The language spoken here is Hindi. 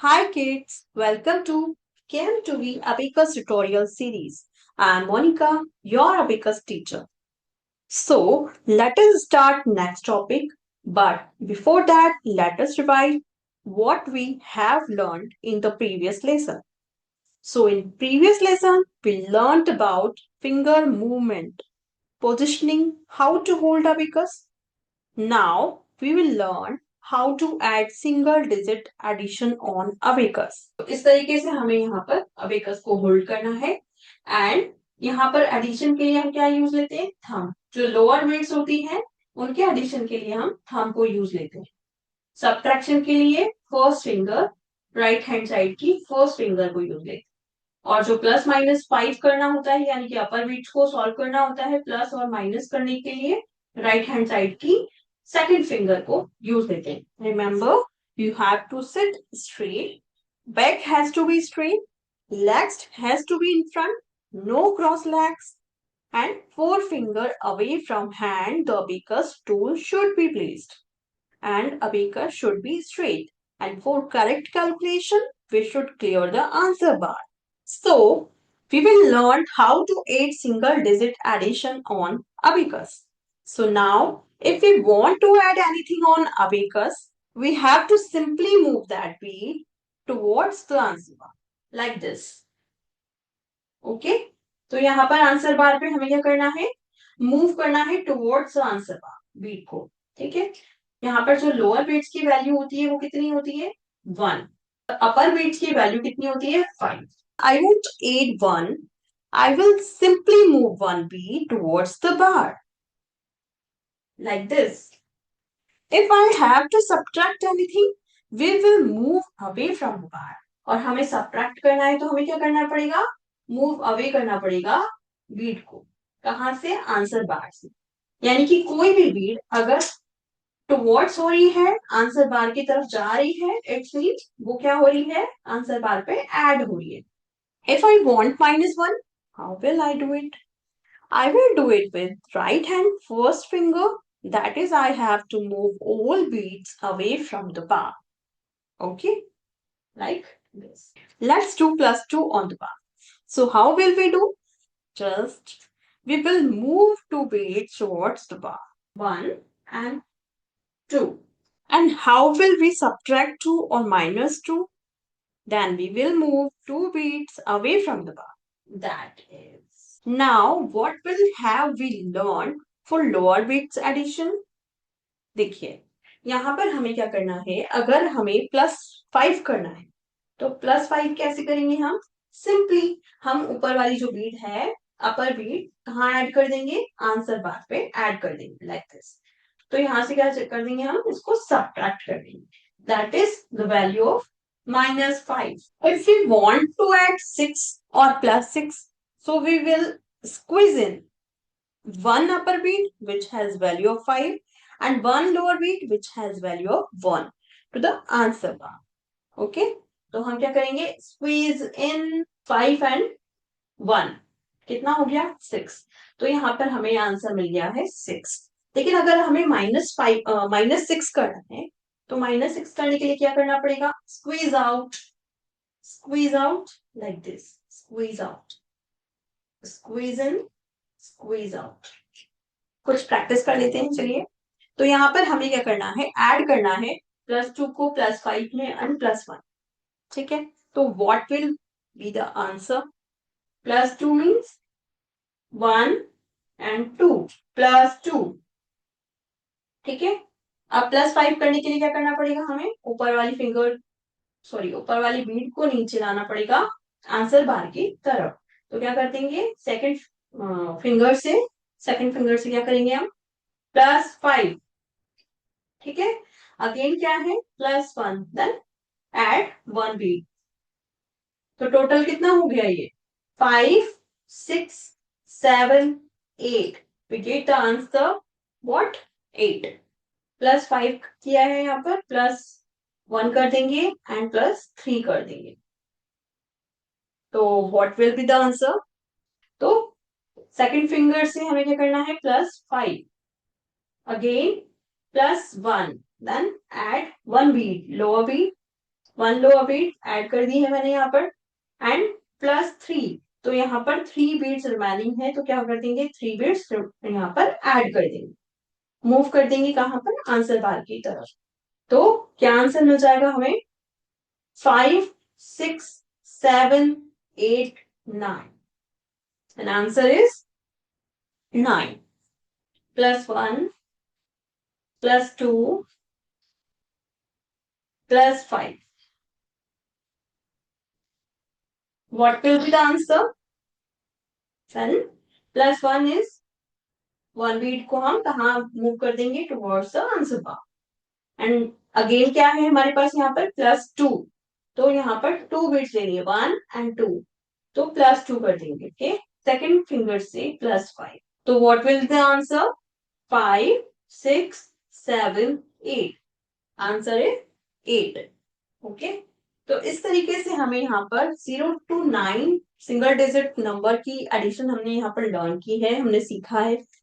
Hi kids, welcome to KM2V Abacus tutorial series. I am Monica, your Abacus teacher. So let us start next topic. But before that, let us revise what we have learned in the previous lesson. So in previous lesson, we learned about finger movement, positioning, how to hold abacus. Now we will learn how to add single digit addition on abacus. तो इस तरीके से हमें यहाँ पर abacus को होल्ड करना है एंड यहाँ पर एडिशन के लिए हम क्या यूज लेते हैं थंब जो लोअर वेट्स होती है उनके एडिशन के लिए हम थंब को यूज लेते हैं सब्ट्रैक्शन के लिए first finger right hand side की फर्स्ट फिंगर को यूज लेते हैं और जो प्लस माइनस 5 करना होता है यानी कि अपर बीट्स को सॉल्व करना होता है प्लस और माइनस करने के लिए राइट हैंड साइड की सेकंड फिंगर को यूज लेते हैं remember you have to sit straight back has to be straight legs has to be in front no cross legs and forefinger away from hand the abacus tool should be placed and abacus should be straight and for correct calculation we should clear the answer bar. So, we will learn how to add single digit addition on abacus. So now, if we want to add anything on abacus, we have to simply move that bead towards the answer bar like this. Okay? तो यहाँ पर आंसर बार पे हमें क्या करना है मूव करना है towards the answer bar bead को ठीक है यहाँ पर जो लोअर बीट्स की वैल्यू होती है वो कितनी होती है 1 अपर बीट्स की वैल्यू कितनी होती है 5 I won't add 1. I will simply move one bead towards the bar. Like this. If I have to subtract anything, we will move away from the bar. और हमें subtract करना है तो हमें क्या करना पड़ेगा move away करना पड़ेगा बीड को कहाँ से आंसर बार से यानी कि कोई भी बीड अगर टुवर्ड्स हो रही है आंसर बार की तरफ जा रही है इट्स मीन वो क्या हो रही है आंसर बार पे ऐड हो रही है If I want -1, how will I do it? I will do it with right hand first finger. That is, I have to move all beads away from the bar. Okay, like this. Let's do +2 on the bar. So how will we do? Just we will move two beads towards the bar. 1 and 2. And how will we subtract 2 or -2? Then we will move two beads away from the bar. That is. Now, what will have we learned for lower beats addition? देखिए यहाँ पर हमें क्या करना है अगर हमें +5 करना है तो +5 कैसे करेंगे हम सिंपली हम ऊपर वाली जो बीट है अपर बीट कहाँ ऐड कर देंगे आंसर बार पे ऐड कर देंगे लाइक दिस तो यहाँ से क्या कर देंगे हम इसको सब्ट्रैक्ट कर देंगे that is the value of -5. If we want to add 6 or +6, so we will squeeze in one upper beat which has value of 5 and one lower beat which has value of 1 to the answer bar. Okay? तो हम क्या करेंगे squeeze in 5 and 1 कितना हो गया 6 तो यहाँ पर हमें आंसर मिल गया है 6 लेकिन अगर हमें -6 करना है तो -6 करने के लिए क्या करना पड़ेगा squeeze out like this squeeze out squeeze in squeeze out कुछ प्रैक्टिस कर लेते हैं चलिए तो यहाँ पर हमें क्या करना है ऐड करना है +2 को +5 में एंड +1 ठीक है तो what will be the answer +2 means 1 and 2 +2 ठीक है अब +5 करने के लिए क्या करना पड़ेगा हमें ऊपर वाली बीड को नीचे लाना पड़ेगा आंसर बार की तरफ तो क्या कर देंगे सेकंड फिंगर से क्या करेंगे हम +5 ठीक है अगेन क्या है +1 देन ऐड 1 बीड तो टोटल कितना हो गया ये 5 6 7 8 we get the answer what 8 +5 किया है यहाँ पर +1 कर देंगे एंड +3 कर देंगे तो what will be the answer तो सेकंड फिंगर से हमें क्या करना है +5 again +1 then add 1 bead lower bead 1 lower bead add कर दी है मैंने यहाँ पर, एंड +3, तो यहाँ पर 3 बीट्स रिमेनिंग है, तो क्या कर देंगे 3 बीट्स यहाँ पर ऐड कर देंगे, मूव कर देंगे कहाँ पर, आंसर बार की तरफ। तो क्या आंसर मिल जाएगा हमें, 5 6 7 8 9, and answer is 9 +1 +2 +5. What will be the answer? Then +1 is 1 beat को हम कहाँ मूव कर देंगे, towards the answer bar. And again क्या है हमारे पास यहाँ पर +2, तो यहाँ पर 2 बीट्स लेनी है, 1 एंड 2, तो +2 कर देंगे, ओके, सेकेंड फिंगर से +5, तो what will the answer, 5 6 7 8, answer is 8, okay. तो इस तरीके से हमें यहाँ पर 0 to 9 सिंगल डिजिट नंबर की एडिशन हमने यहाँ पर लर्न की है, हमने सीखा है।